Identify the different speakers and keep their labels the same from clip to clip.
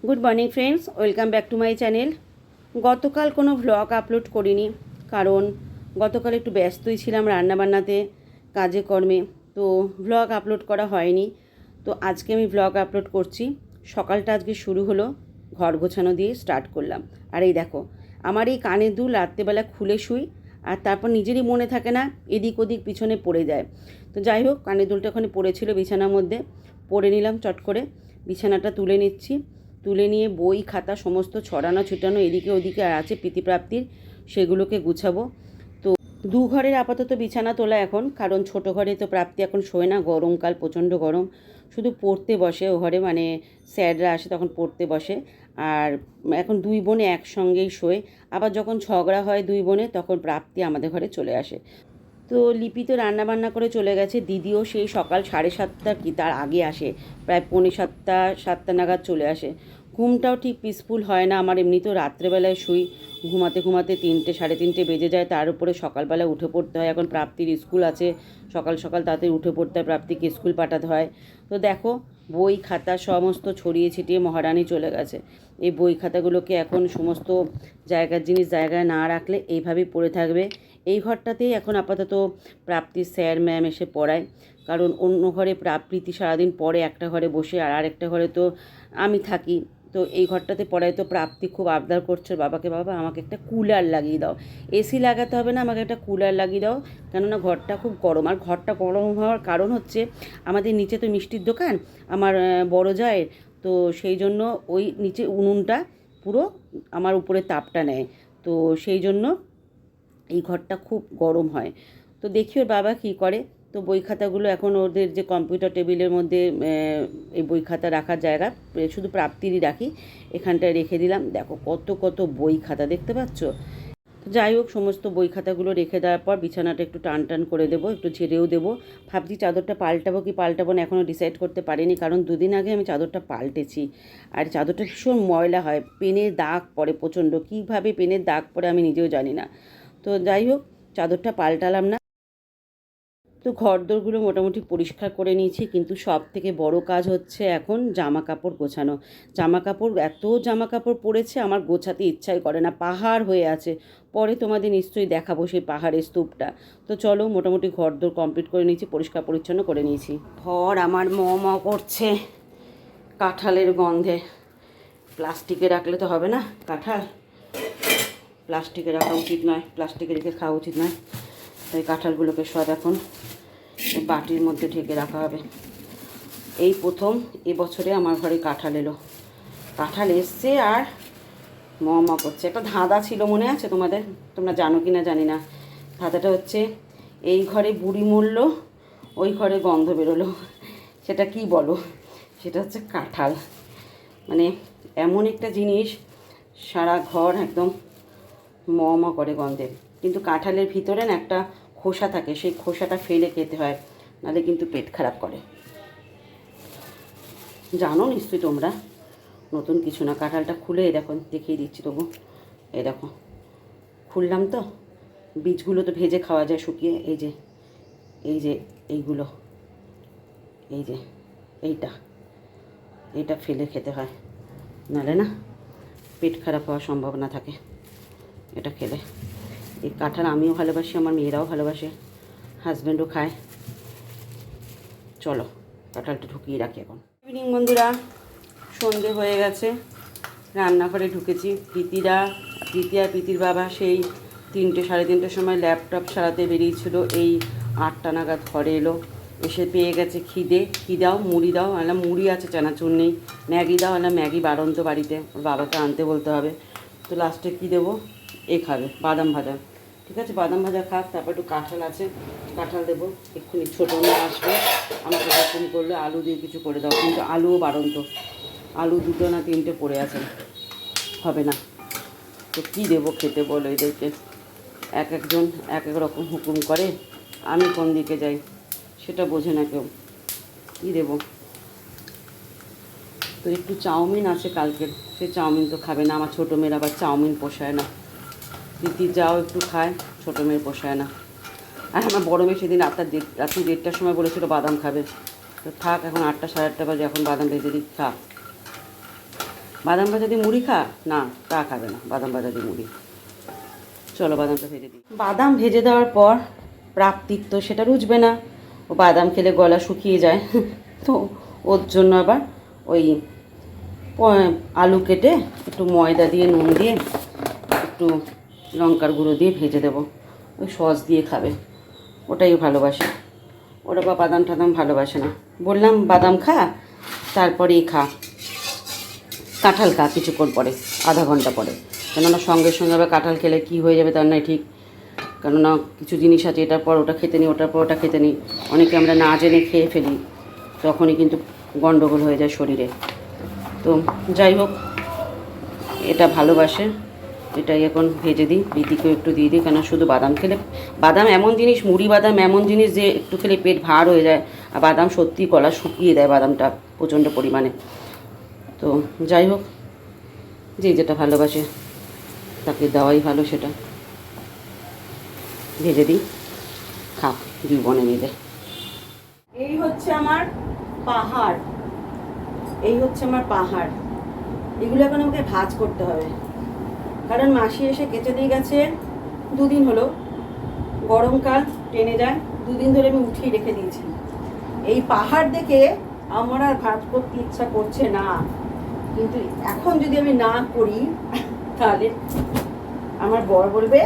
Speaker 1: Good morning friends, welcome back to my channel. গতকাল কোনো vlog upload করিনি, কারণ গতকাল একটু ব্যস্তই ছিলাম রান্নাবান্নাতে, কাজে কর্মে, তো ভ্লগ আপলোড করা হয়নি। তো আজকে আমি ভ্লগ আপলোড করছি। সকালটা আজকে শুরু হলো ঘর গোছানো দিয়ে স্টার্ট করলাম। আর এই দেখো, আমার এই কানের দুল রাত্রেবেলা খুলে শুই, আর তারপর নিজেরই মনে থাকে না, এদিক ওদিক পিছনে পড়ে যায়। তো যাই হোক, কানের দুলটা ওখানে পড়েছিল বিছানার মধ্যে, পরে নিলাম চট করে। বিছানাটা তুলে নিচ্ছি, তুলে নিয়ে বই খাতা সমস্ত ছড়ানো ছিটানো এদিকে ওদিকে আর আছে প্রীতিপ্রাপ্তির, সেগুলোকে গুছাবো। তো দু ঘরের আপাতত বিছানা তোলা এখন, কারণ ছোটো ঘরে তো প্রাপ্তি এখন শোয় না, গরমকাল প্রচণ্ড গরম, শুধু পড়তে বসে ও ঘরে, মানে স্যাররা আসে তখন পড়তে বসে। আর এখন দুই বোনে একসঙ্গেই শোয়। আবার যখন ঝগড়া হয় দুই বোনে, তখন প্রাপ্তি আমাদের ঘরে চলে আসে। তো লিপি তো রান্নাবান্না করে চলে গেছে, দিদিও সেই সকাল 7:30 কি তার আগে আসে, প্রায় 6:45 7টা নাগাদ চলে আসে। ঘুমটাও ঠিক পিসফুল হয় না আমার, এমনিতেও রাত্রেবেলায় শুই, ঘুমাতে ঘুমাতে 3টে 3:30 বেজে যায়, তার উপরে সকালবেলা উঠে পড়তে হয়। এখন প্রাপ্তির স্কুল আছে, সকাল সকাল তাতে উঠে পড়তে হয়, প্রাপ্তিকে স্কুল পাঠাতে হয়। তো দেখো, বই খাতা সমস্ত ছড়িয়ে ছিটিয়ে মহারানী চলে গেছে। এই বই খাতাগুলোকে এখন সমস্ত জায়গার জিনিস জায়গায় না রাখলে এইভাবেই পড়ে থাকবে। এই ঘরটাতেই এখন আপাতত প্রাপ্তির স্যার ম্যাম এসে পড়ায়, কারণ অন্য ঘরে প্রীতি সারাদিন পরে একটা ঘরে বসে, আর আরেকটা ঘরে তো আমি থাকি। তো এই ঘরটাতে পড়ায়, তো প্রাপ্তি খুব আবদার করছে বাবাকে, বাবা আমাকে একটা কুলার লাগিয়ে দাও, এসি লাগাতে হবে না, আমাকে একটা কুলার লাগিয়ে দাও, কেননা ঘরটা খুব গরম। আর ঘরটা গরম হওয়ার কারণ হচ্ছে, আমাদের নিচে তো মিষ্টির দোকান আমার বড় জায়ের, তো সেই জন্য ওই নিচে উনুনটা পুরো আমার উপরে তাপটা নেয়, তো সেই জন্য এই ঘরটা খুব গরম হয়। তো দেখি ওর বাবা কী করে। তো বই খাতাগুলো এখন ওদের যে কম্পিউটার টেবিলের মধ্যে এই বই খাতা রাখার জায়গা শুধু প্রাপ্তিরই রাখি, এখানটায় রেখে দিলাম। দেখো কত কত বই খাতা দেখতে পাচ্ছ। তো যাই হোক, সমস্ত বই খাতাগুলো রেখে দেওয়ার পর বিছানাটা একটু টান টান করে দেবো, একটু ঝেড়েও দেবো। ভাবছি চাদরটা পাল্টাবো কি পাল্টাবো না, এখনও ডিসাইড করতে পারিনি, কারণ দুদিন আগে আমি চাদরটা পাল্টেছি। আর চাদরটা ভীষণ ময়লা হয়, পেনের দাগ পড়ে প্রচণ্ড, কীভাবে পেনের দাগ পড়ে আমি নিজেও জানি না। তো যাই হোক, চাদরটা পাল্টালাম না। তো ঘরদোরগুলো মোটামুটি পরিষ্কার করে নিয়েছি, কিন্তু সব থেকে বড় কাজ হচ্ছে এখন জামা কাপড় গোছানো। জামা কাপড়, এত জামা কাপড় পড়েছে আমার গোছাতে ইচ্ছাই করে না, পাহাড় হয়ে আছে। পরে তোমাদের নিশ্চয়ই দেখাবো সেই পাহাড়ের স্তূপটা। তো চলো, মোটামুটি ঘরদোর কমপ্লিট করে নিয়েছি, পরিষ্কার পরিচ্ছন্ন করে নিয়েছি। ঘর আমার ম করছে কাঁঠালের গন্ধে। প্লাস্টিকে রাখলে তো হবে না, কাঁঠাল প্লাস্টিকে রাখা উচিত নয়, প্লাস্টিকে রেখে খাওয়া উচিত নয়। তাই কাঁঠালগুলোকে সব এখন বাটির মধ্যে ঢেকে রাখা হবে। এই প্রথম এবছরে আমার ঘরে কাঁঠাল এলো, কাঁঠাল এসছে আর ম করছে। একটা ধাঁধা ছিল, মনে আছে তোমাদের? তোমরা জানো কি না জানি না। ধাঁধাটা হচ্ছে, এই ঘরে বুড়ি মরল, ওই ঘরে গন্ধ বেরোলো। সেটা কি বলো? সেটা হচ্ছে কাঁঠাল। মানে এমন একটা জিনিস, সারা ঘর একদম ম করে গন্ধে। কিন্তু কাঁঠালের ভিতরে না একটা খোসা থাকে, সেই খোসাটা ফেলে খেতে হয়, নাহলে কিন্তু পেট খারাপ করে। জানো নিশ্চয়ই তোমরা, নতুন কিছু না। কাঁঠালটা খুলে দেখো, দেখিয়ে দিচ্ছি তবু। এই দেখো, খুললাম তো, বীজগুলো তো ভেজে খাওয়া যায় শুকিয়ে, এই যে এই যে এইগুলো, এই যে এইটা ফেলে খেতে হয়, নাহলে না পেট খারাপ হওয়ার সম্ভাবনা থাকে এটা খেলে। এই কাঁঠাল আমিও ভালোবাসি, আমার মেয়েরাও ভালোবাসে, হাজব্যান্ডও খায়। চলো কাঁঠালটা ঢুকিয়ে রাখি এখন। ইভিনিং বন্ধুরা, সন্ধে হয়ে গেছে, রান্নাঘরে ঢুকেছি। প্রীতি আর প্রীতির বাবা সেই 3টে 3:30টার সময় ল্যাপটপ সারাতে বেরিয়েছিল, এই 8টা নাগাদ ঘরে এলো। এসে পেয়ে গেছে খিদে, কী দাও, মুড়ি দাও। আলাম মুড়ি আছে, চানাচুর নেই। ম্যাগি দাও, আলাম ম্যাগি বাড়ন্ত বাড়িতে, ওর বাবাকে আনতে বলতে হবে। তো লাস্টে কী দেবো, এ খাবে বাদাম ভাজা। ঠিক আছে, বাদাম ভাজা খাক, তারপর একটু কাঁঠাল আছে, কাঁঠাল দেবো। এক্ষুনি ছোটো মেয়ে আসবে, আমাকে এরকম করলে আলু দিয়ে কিছু করে দাও, কিন্তু আলুও বাড়ন্ত, আলু 2টো না 3টে পড়ে আছে, হবে না। তো কী দেবো খেতে বলো এদেরকে? একজন এক এক রকম হুকুম করে, আমি কোন দিকে যাই সেটা বোঝে না কেউ। কী দেবো? তো একটু চাউমিন আছে কালকের, সে চাউমিন তো খাবে না, আমার ছোটো মেয়ের আবার চাউমিন পোষায় না। প্রীতি যাও একটু খায়, ছোটো মেয়ের পোষায় না। আর আমার বড়ো মেয়ে সেদিন রাত্রি 1:30টার সময় বলেছিল বাদাম খাবে, তো থাক, এখন 8টা 8:30 বাজে, এখন বাদাম ভেজে দিই, থাক। বাদাম ভাজা দিয়ে মুড়ি খা, না তা খাবে না, বাদাম ভাজা দিয়ে মুড়ি। চলো বাদামটা ভেজে দিই। বাদাম ভেজে দেওয়ার পর প্রাপ্তির তো সেটা রুচবে না, ও বাদাম খেলে গলা শুকিয়ে যায় তো ওর জন্য আবার ওই আলু কেটে একটু ময়দা দিয়ে নুন দিয়ে একটু লঙ্কার গুঁড়ো দিয়ে ভেজে দেবো, ওই সস দিয়ে খাবে, ওটাই ভালোবাসে। ওরা বা বাদাম টাদাম ভালোবাসে না, বললাম বাদাম খা, তারপরে খা কাঁঠাল খা কিছুক্ষণ পরে, আধা ঘন্টা পরে, কেননা সঙ্গে সঙ্গে আবার কাঁঠাল খেলে কী হয়ে যাবে তার নয় ঠিক। কেননা কিছু জিনিস আছে, এটার পর ওটা খেতে নিই, ওটার পর ওটা খেতে নিই, অনেকে আমরা না জেনে খেয়ে ফেলি, তখনই কিন্তু গণ্ডগোল হয়ে যায় শরীরে। তো যাই হোক, এটা ভালোবাসে, এটাই এখন ভেজে দিই, রীতিকেও একটু দিয়ে দিই, কেন শুধু বাদাম খেলে, বাদাম এমন জিনিস, মুড়ি বাদাম এমন জিনিস যে একটু খেলে পেট ভার হয়ে যায়, আর বাদাম সত্যি গলা শুকিয়ে দেয় বাদামটা প্রচণ্ড পরিমাণে। তো যাই হোক, যে যেটা ভালোবাসে তাকে দেওয়াই ভালো, সেটা ভেজে দিই, খা দুই বোনে মিলে। এই হচ্ছে আমার পাহাড়, এই হচ্ছে আমার পাহাড়, এগুলো এখন আমাকে ভাজ করতে হবে, কারণ মাসি এসে কেচে দিয়ে গেছে, দুদিন হলো, গরমকাল টেনে যায়, দুদিন ধরে আমি উঠিয়ে রেখে দিয়েছি। এই পাহাড় দেখে আমার আর ভাজ করতে ইচ্ছা করছে না, কিন্তু এখন যদি আমি না করি তাহলে আমার বর বলবে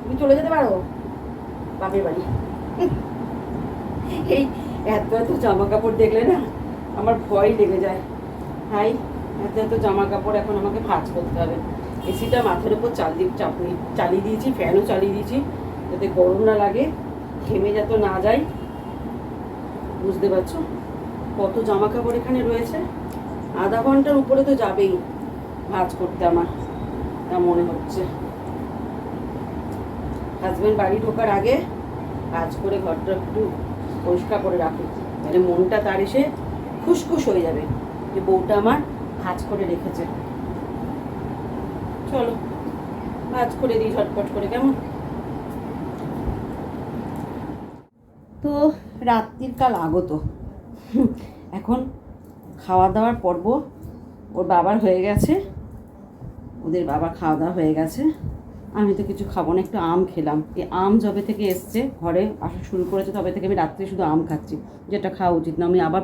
Speaker 1: তুমি চলে যেতে পারো বাপের বাড়ি। এই এত এত জামা কাপড় দেখলে না আমার ভয় লেগে যায়, হাই এত এত জামা কাপড় এখন আমাকে ভাঁজ করতে হবে। এসিটা মাথার উপর চালিয়ে দিয়েছি, ফ্যানও চালিয়ে দিয়েছি, যাতে গরম না লাগে, ঘেমে যাতে না যায়। বুঝতে পারছো কত জামা কাপড় এখানে রয়েছে, আধা ঘন্টার উপরে তো যাবেই ভাঁজ করতে আমার, তা মনে হচ্ছে। হাজব্যান্ড বাড়ি ঢোকার আগে কাজ করে ঘরটা একটু পরিষ্কার করে রাখি, তাহলে মনটা তার এসে খুশখুশ হয়ে যাবে যে বউটা আমার ভাঁজ করে রেখেছে। চলো ভাঁজ করে দিই ঝটপট করে, কেমন? তো রাত্রির কাল আগত, এখন খাওয়া দাওয়ার পর্ব ওর বাবার হয়ে গেছে, ওদের বাবা খাওয়া দাওয়া হয়ে গেছে, আমি তো কিছু খাবো না, একটু আম খেলাম। এই আম যবে থেকে এসছে ঘরে আসা শুরু করেছে তবে থেকে আমি রাত্রে শুধু আম খাচ্ছি, যেটা খাওয়া উচিত না, আমি আবার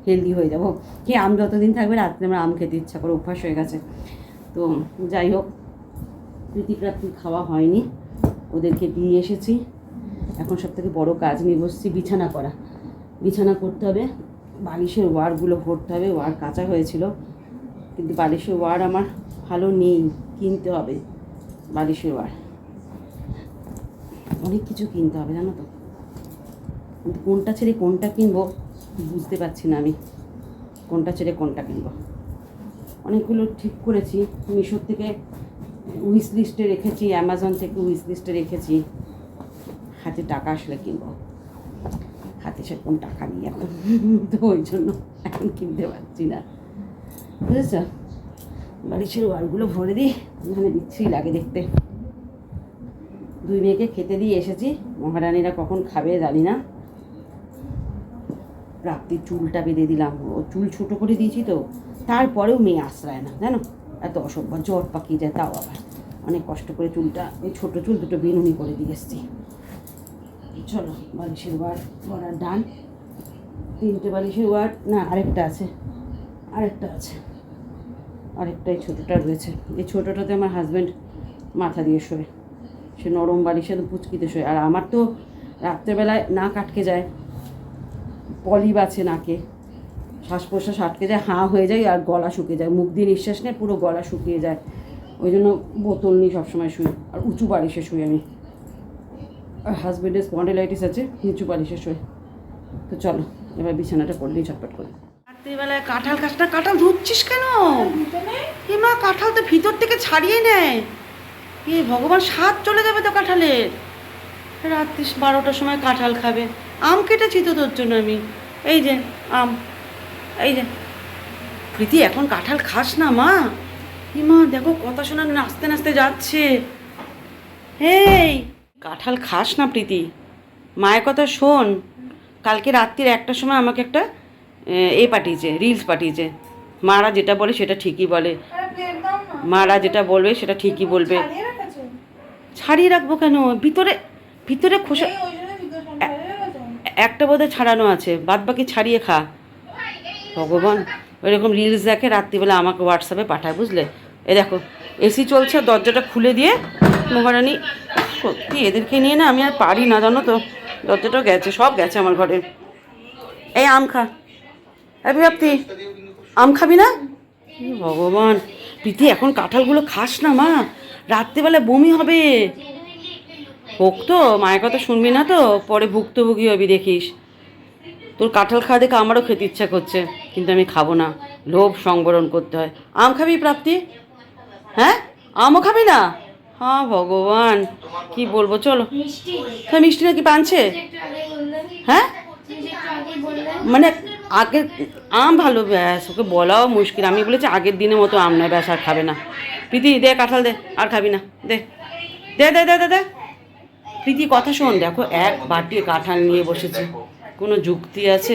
Speaker 1: হেলদি হয়ে যাব। কি আম যতদিন থাকবে রাত্রে আমার আম খেতে ইচ্ছা করে, অভ্যাস হয়ে গেছে। তো যাই হোক, প্রীতিপ্রাপ্তি খাওয়া হয়নি, ওদেরকে দিয়ে এসেছি। এখন সব থেকে বড়ো কাজ নিয়ে বসছি, বিছানা করা, বিছানা করতে হবে, বালিশের ওয়ারগুলো ভরতে হবে, ওয়ার কাঁচা হয়েছিল কিন্তু বালিশের ওয়ার আমার ভালো নেই, কিনতে হবে বালিশের ওয়ার, অনেক কিছু কিনতে হবে জানো তো, কিন্তু কোনটা ছেড়ে কোনটা কিনবো বুঝতে পারছি না আমি, কোনটা ছেড়ে কোনটা কিনবো। অনেকগুলো ঠিক করেছি, মিশোর থেকে উইশ লিস্টে রেখেছি, অ্যামাজন থেকে উইশ লিস্টে রেখেছি, হাতে টাকা আসলে কিনবো, হাতে সেরকম টাকা নেই এখন, তো ওই জন্য এখন কিনতে পারছি না, বুঝেছ? বালিশের ওয়ারগুলো ভরে দিই, ওখানে বিচ্ছিরি লাগে দেখতে। দুই মেয়েকে খেতে দিয়ে এসেছি, মহারানীরা কখন খাবে জানি না। রাত্রির চুলটা বেঁধে দিলাম, ও চুল ছোটো করে দিয়েছি তো, তারপরেও মেয়ে আশ্রয় না জানো, এত অসভ্য, জ্বর পাকিয়ে যায়, তাও আবার অনেক কষ্ট করে চুলটা, ওই ছোটো চুল দুটো বেনুনি করে দিয়ে এসছি। চলো বালিশের ওয়ার ভরার ডান, 3টে বালিশের ওয়ার, না আরেকটা আছে, আরেকটা আছে, আরেকটা এই ছোটোটা রয়েছে। এই ছোটোটাতে আমার হাজব্যান্ড মাথা দিয়ে শোয়, সে নরম বালিশে তো পুচকিতে শোয়, আর আমার তো রাত্রেবেলায় নাক আটকে যায়, পলিপ আছে নাকে, শ্বাস প্রশ্বাস আটকে যায়, হাঁ হয়ে যায় আর গলা শুকিয়ে যায়, মুখ দিয়ে নিঃশ্বাস নেয় পুরো গলা শুকিয়ে যায়, ওই জন্য বোতল নিয়ে সবসময় শুই, আর উঁচু বালিশে শুই আমি, আর হাজব্যান্ডের স্পন্ডিলাইটিস আছে, নিচু বালিশে শুই। তো চলো এবার বিছানাটা করলেই ঝটপট করে। রাত্রিবেলায় কাঁঠাল খাস না, কাঁঠাল ধুচ্ছিস কেন? এ মা, কাঁঠাল তো ভিতর থেকে ছাড়িয়ে নেয়, এ ভগবান, স্বাদ চলে যাবে তো কাঁঠালের। রাত্রি 12টার সময় কাঁঠাল খাবে, আম কেটেছি তো তোর জন্য আমি, এই যে আম, এই যে। প্রীতি এখন কাঁঠাল খাস না মা, কি মা দেখো কথা শোনা নাচতে নাচতে যাচ্ছে, এই কাঁঠাল খাস না প্রীতি, মায়ের কথা শোন। কালকে রাত্রির 1টার সময় আমাকে একটা পাঠিয়েছে, রিলস পাঠিয়েছে, মারা যেটা বলে সেটা ঠিকই বলে, মারা যেটা বলবে সেটা ঠিকই বলবে। ছাড়িয়ে রাখবো কেন? ভিতরে ভিতরে খোসা একটা বোধহয় ছাড়ানো আছে, বাদ বাকি ছাড়িয়ে খা। ভগবান, ওইরকম রিলস দেখে রাত্রিবেলা আমাকে হোয়াটসঅ্যাপে পাঠায়, বুঝলে? এ দেখো এসি চলছে, দরজাটা খুলে দিয়ে মহারানী, সত্যি এদেরকে নিয়ে না আমি আর পারি না, জানো তো। দরজাটাও গেছে, সব গেছে আমার ঘরে। এই আম খা, প্রাপ্তি আম খাবি না? ভগবান, প্রীতি এখন কাঁঠালগুলো খাস না মা, রাত্রিবেলা বমি হবে। হোক তো, মায়ের কথা শুনবি না তো, পরে ভুক্তভোগী হবি দেখিস। তোর কাঁঠাল খাওয়া দেখে আমারও খেতে ইচ্ছা করছে, কিন্তু আমি খাবো না, লোভ সংবরণ করতে হয়। আম খাবি প্রাপ্তি? হ্যাঁ, আমও খাবি না? হ্যাঁ ভগবান, কি বলবো, চলো। হ্যাঁ, মিষ্টি নাকি পানছে? হ্যাঁ, মানে আগের আম ভালো, ব্যাস, ওকে বলাও মুশকিল। আমি বলেছি আগের দিনের মতো আম নয়, ব্যাস আর খাবে না। প্রীতি দে কাঁঠাল দে, আর খাবি না, দে দে দে দে দে দে। প্রীতি কথা শোন, দেখো এক বাটি কাঁঠাল নিয়ে বসেছে, কোনো যুক্তি আছে?